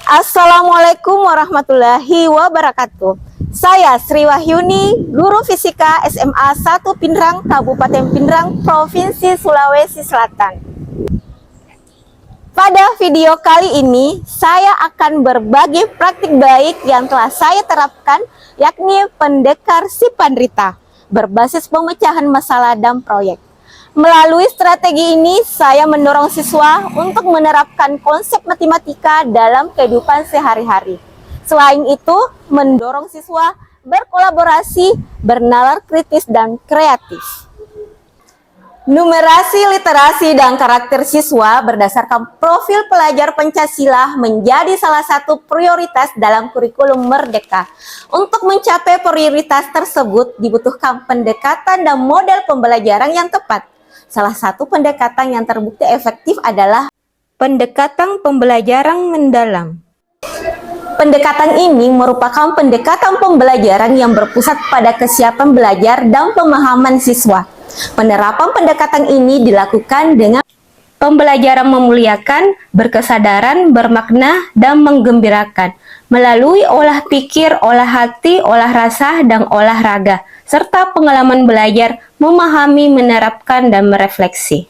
Assalamualaikum warahmatullahi wabarakatuh. Saya Sri Wahyuni, guru fisika SMA 1 Pindrang, Kabupaten Pindrang, Provinsi Sulawesi Selatan. Pada video kali ini, saya akan berbagi praktik baik yang telah saya terapkan, yakni pendekar si Pandrita, berbasis pemecahan masalah dan proyek. Melalui strategi ini, saya mendorong siswa untuk menerapkan konsep matematika dalam kehidupan sehari-hari. Selain itu, mendorong siswa berkolaborasi, bernalar kritis, dan kreatif. Numerasi, literasi, dan karakter siswa berdasarkan profil pelajar Pancasila menjadi salah satu prioritas dalam kurikulum Merdeka. Untuk mencapai prioritas tersebut dibutuhkan pendekatan dan model pembelajaran yang tepat. Salah satu pendekatan yang terbukti efektif adalah pendekatan pembelajaran mendalam. Pendekatan ini merupakan pendekatan pembelajaran yang berpusat pada kesiapan belajar dan pemahaman siswa. Penerapan pendekatan ini dilakukan dengan pembelajaran memuliakan, berkesadaran, bermakna, dan menggembirakan melalui olah pikir, olah hati, olah rasa, dan olahraga, serta pengalaman belajar, memahami, menerapkan, dan merefleksi.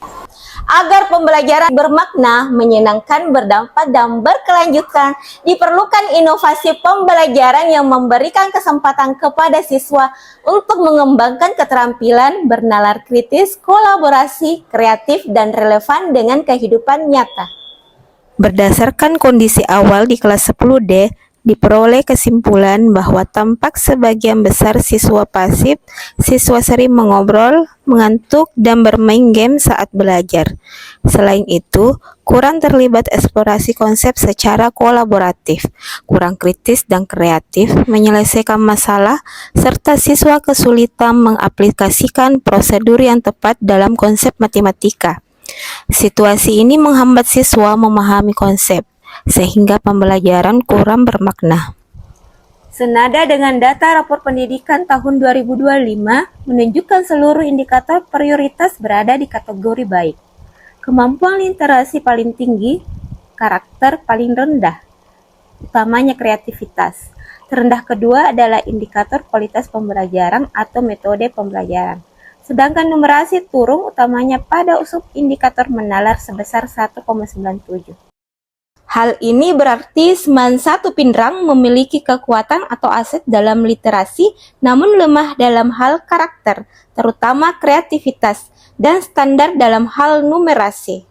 Agar pembelajaran bermakna, menyenangkan, berdampak, dan berkelanjutan, diperlukan inovasi pembelajaran yang memberikan kesempatan kepada siswa untuk mengembangkan keterampilan bernalar kritis, kolaborasi, kreatif, dan relevan dengan kehidupan nyata. Berdasarkan kondisi awal di kelas 10D, diperoleh kesimpulan bahwa tampak sebagian besar siswa pasif, siswa sering mengobrol, mengantuk, dan bermain game saat belajar. Selain itu, kurang terlibat eksplorasi konsep secara kolaboratif, kurang kritis dan kreatif menyelesaikan masalah, serta siswa kesulitan mengaplikasikan prosedur yang tepat dalam konsep matematika. Situasi ini menghambat siswa memahami konsep, sehingga pembelajaran kurang bermakna. Senada dengan data rapor pendidikan tahun 2025 menunjukkan seluruh indikator prioritas berada di kategori baik. Kemampuan literasi paling tinggi, karakter paling rendah, utamanya kreativitas. Terendah kedua adalah indikator kualitas pembelajaran atau metode pembelajaran. Sedangkan numerasi turun utamanya pada indikator menalar sebesar 1,97. Hal ini berarti Seman 1 Pindrang memiliki kekuatan atau aset dalam literasi, namun lemah dalam hal karakter, terutama kreativitas, dan standar dalam hal numerasi.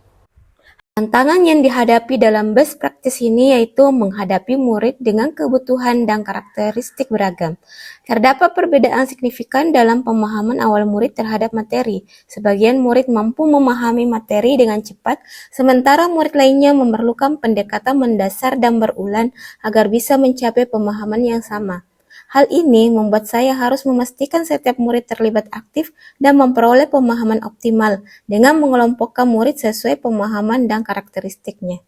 Tantangan yang dihadapi dalam best practice ini yaitu menghadapi murid dengan kebutuhan dan karakteristik beragam. Terdapat perbedaan signifikan dalam pemahaman awal murid terhadap materi. Sebagian murid mampu memahami materi dengan cepat, sementara murid lainnya memerlukan pendekatan mendasar dan berulang agar bisa mencapai pemahaman yang sama. Hal ini membuat saya harus memastikan setiap murid terlibat aktif dan memperoleh pemahaman optimal dengan mengelompokkan murid sesuai pemahaman dan karakteristiknya.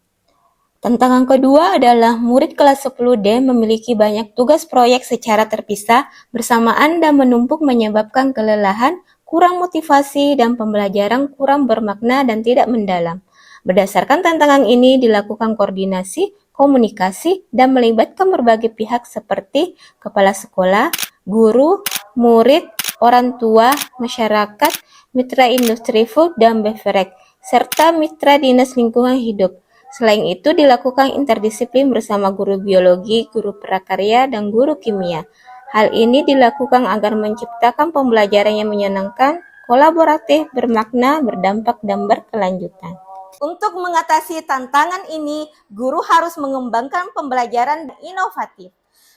Tantangan kedua adalah murid kelas 10D memiliki banyak tugas proyek secara terpisah bersamaan dan menumpuk menyebabkan kelelahan, kurang motivasi, dan pembelajaran kurang bermakna dan tidak mendalam. Berdasarkan tantangan ini dilakukan koordinasi, komunikasi, dan melibatkan berbagai pihak seperti kepala sekolah, guru, murid, orang tua, masyarakat, mitra industri food dan beverage, serta mitra dinas lingkungan hidup. Selain itu dilakukan interdisiplin bersama guru biologi, guru prakarya, dan guru kimia. Hal ini dilakukan agar menciptakan pembelajaran yang menyenangkan, kolaboratif, bermakna, berdampak, dan berkelanjutan. Untuk mengatasi tantangan ini, guru harus mengembangkan pembelajaran inovatif.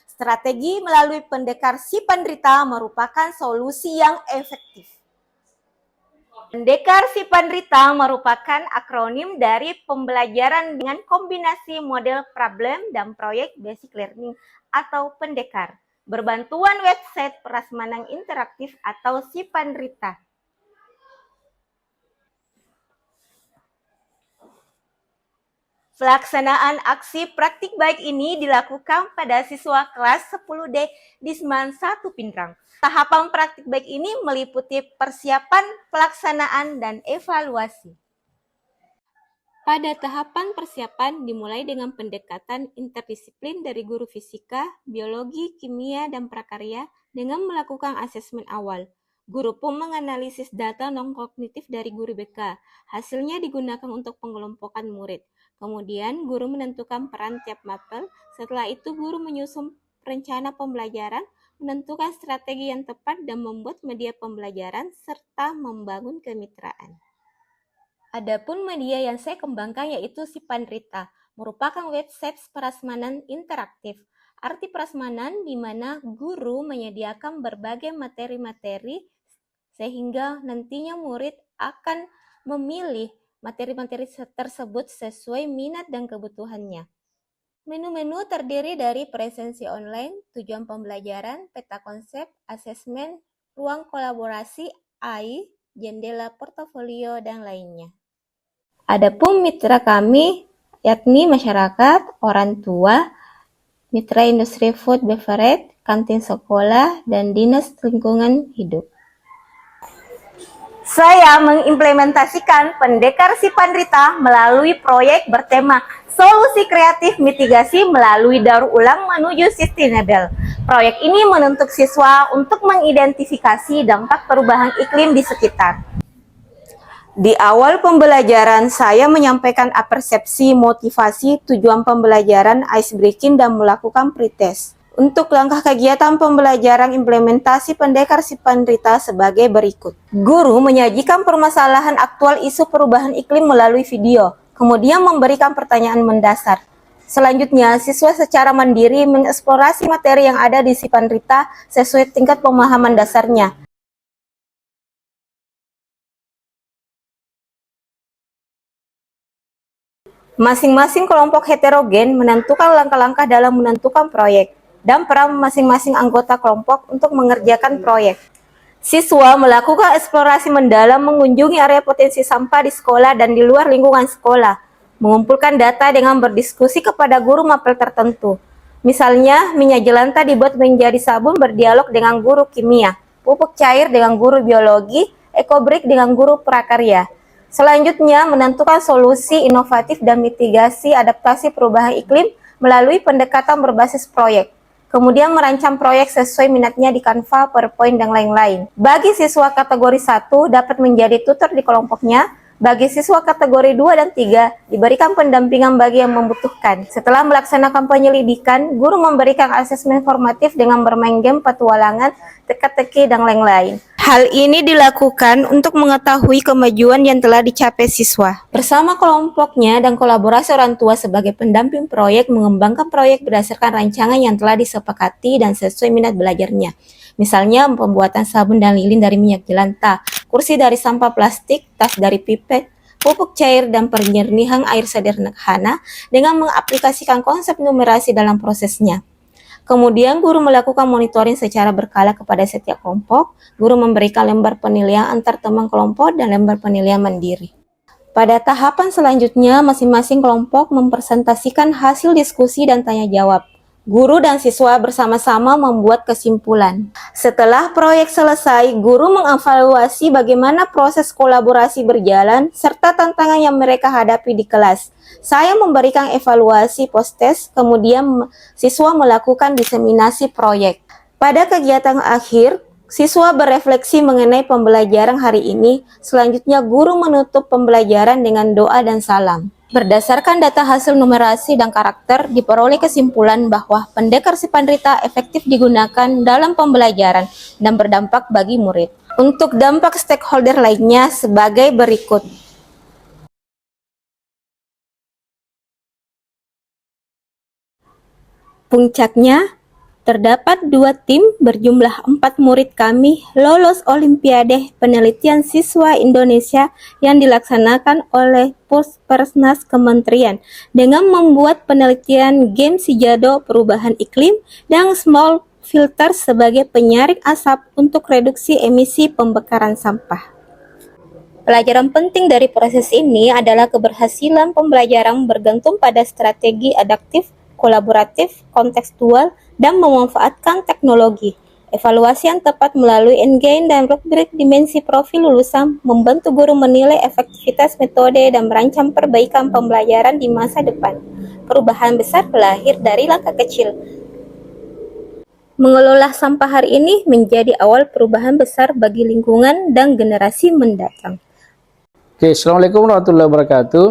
Strategi melalui pendekar si Pandrita merupakan solusi yang efektif. Pendekar si Pandrita merupakan akronim dari pembelajaran dengan kombinasi model problem dan proyek basic learning atau pendekar, berbantuan website prasmanan interaktif atau si Pandrita. Pelaksanaan aksi praktik baik ini dilakukan pada siswa kelas 10D di Seman 1 Pindrang. Tahapan praktik baik ini meliputi persiapan, pelaksanaan, dan evaluasi. Pada tahapan persiapan dimulai dengan pendekatan interdisiplin dari guru fisika, biologi, kimia, dan prakarya dengan melakukan asesmen awal. Guru pun menganalisis data non-kognitif dari guru BK. Hasilnya digunakan untuk pengelompokan murid. Kemudian guru menentukan peran tiap mapel. Setelah itu guru menyusun rencana pembelajaran, menentukan strategi yang tepat, dan membuat media pembelajaran serta membangun kemitraan. Adapun media yang saya kembangkan yaitu Sipandrita, merupakan website prasmanan interaktif. Arti prasmanan di mana guru menyediakan berbagai materi-materi sehingga nantinya murid akan memilih materi-materi tersebut sesuai minat dan kebutuhannya. Menu-menu terdiri dari presensi online, tujuan pembelajaran, peta konsep, asesmen, ruang kolaborasi, AI, jendela portofolio, dan lainnya. Adapun mitra kami yakni masyarakat, orang tua, mitra industri food beverage, kantin sekolah, dan dinas lingkungan hidup. Saya mengimplementasikan pendekar Sipandrita melalui proyek bertema Solusi Kreatif Mitigasi melalui Daur Ulang Menuju Sustainable. Proyek ini menuntut siswa untuk mengidentifikasi dampak perubahan iklim di sekitar. Di awal pembelajaran, saya menyampaikan persepsi, motivasi, tujuan pembelajaran, ice breaking, dan melakukan pretest. Untuk langkah kegiatan pembelajaran implementasi pendekar Sipandrita sebagai berikut. Guru menyajikan permasalahan aktual isu perubahan iklim melalui video, kemudian memberikan pertanyaan mendasar. Selanjutnya, siswa secara mandiri mengeksplorasi materi yang ada di Sipandrita sesuai tingkat pemahaman dasarnya. Masing-masing kelompok heterogen menentukan langkah-langkah dalam menentukan proyek dan peran masing-masing anggota kelompok untuk mengerjakan proyek. Siswa melakukan eksplorasi mendalam mengunjungi area potensi sampah di sekolah dan di luar lingkungan sekolah, mengumpulkan data dengan berdiskusi kepada guru mapel tertentu. Misalnya, minyak jelantah dibuat menjadi sabun berdialog dengan guru kimia, pupuk cair dengan guru biologi, ekobrik dengan guru prakarya. Selanjutnya, menentukan solusi inovatif dan mitigasi adaptasi perubahan iklim melalui pendekatan berbasis proyek. Kemudian merancang proyek sesuai minatnya di Canva, PowerPoint, dan lain-lain. Bagi siswa kategori 1 dapat menjadi tutor di kelompoknya. Bagi siswa kategori 2 dan 3 diberikan pendampingan bagi yang membutuhkan. Setelah melaksanakan penyelidikan, guru memberikan asesmen formatif dengan bermain game petualangan, teka-teki, dan lain-lain. Hal ini dilakukan untuk mengetahui kemajuan yang telah dicapai siswa. Bersama kelompoknya dan kolaborasi orang tua sebagai pendamping proyek, mengembangkan proyek berdasarkan rancangan yang telah disepakati dan sesuai minat belajarnya. Misalnya pembuatan sabun dan lilin dari minyak jelantah, kursi dari sampah plastik, tas dari pipet, pupuk cair, dan penyernihan air sederhana dengan mengaplikasikan konsep numerasi dalam prosesnya. Kemudian guru melakukan monitoring secara berkala kepada setiap kelompok. Guru memberikan lembar penilaian antar teman kelompok dan lembar penilaian mandiri. Pada tahapan selanjutnya, masing-masing kelompok mempresentasikan hasil diskusi dan tanya jawab. Guru dan siswa bersama-sama membuat kesimpulan. Setelah proyek selesai, guru mengevaluasi bagaimana proses kolaborasi berjalan serta tantangan yang mereka hadapi di kelas. Saya memberikan evaluasi post-test, kemudian siswa melakukan diseminasi proyek. Pada kegiatan akhir, siswa berefleksi mengenai pembelajaran hari ini. Selanjutnya, guru menutup pembelajaran dengan doa dan salam. Berdasarkan data hasil numerasi dan karakter, diperoleh kesimpulan bahwa pendekar Sipandrita efektif digunakan dalam pembelajaran dan berdampak bagi murid. Untuk dampak stakeholder lainnya sebagai berikut. Puncaknya, terdapat 2 tim berjumlah 4 murid kami lolos Olimpiade Penelitian Siswa Indonesia yang dilaksanakan oleh Puspernas Kementerian dengan membuat penelitian game Sijado perubahan iklim dan small filter sebagai penyaring asap untuk reduksi emisi pembakaran sampah. Pelajaran penting dari proses ini adalah keberhasilan pembelajaran bergantung pada strategi adaptif, kolaboratif, kontekstual, dan memanfaatkan teknologi. Evaluasi yang tepat melalui Endgain dan rubrik dimensi profil lulusan membantu guru menilai efektivitas metode dan merancang perbaikan pembelajaran di masa depan. Perubahan besar lahir dari langkah kecil. Mengelola sampah hari ini menjadi awal perubahan besar bagi lingkungan dan generasi mendatang. Oke, Assalamualaikum warahmatullahi wabarakatuh.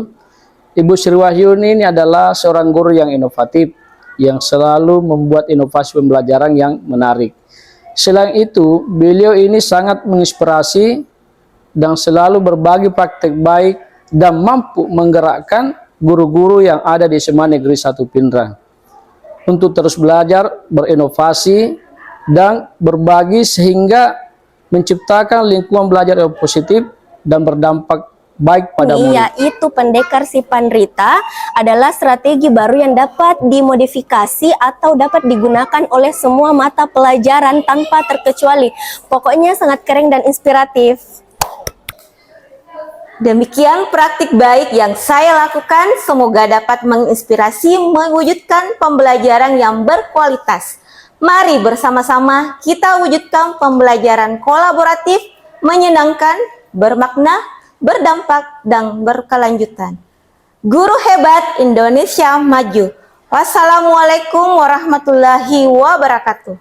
Ibu Sri Wahyuni ini adalah seorang guru yang inovatif, yang selalu membuat inovasi pembelajaran yang menarik. Selain itu, beliau ini sangat menginspirasi dan selalu berbagi praktek baik dan mampu menggerakkan guru-guru yang ada di SMA Negeri 1 Pindrang untuk terus belajar, berinovasi, dan berbagi sehingga menciptakan lingkungan belajar yang positif dan berdampak baik pada murid. Yaitu pendekar si Panrita adalah strategi baru yang dapat dimodifikasi atau dapat digunakan oleh semua mata pelajaran tanpa terkecuali. Pokoknya sangat keren dan inspiratif. Demikian praktik baik yang saya lakukan, semoga dapat menginspirasi mewujudkan pembelajaran yang berkualitas. Mari bersama-sama kita wujudkan pembelajaran kolaboratif, menyenangkan, bermakna, berdampak, dan berkelanjutan. Guru hebat Indonesia maju. Wassalamualaikum warahmatullahi wabarakatuh.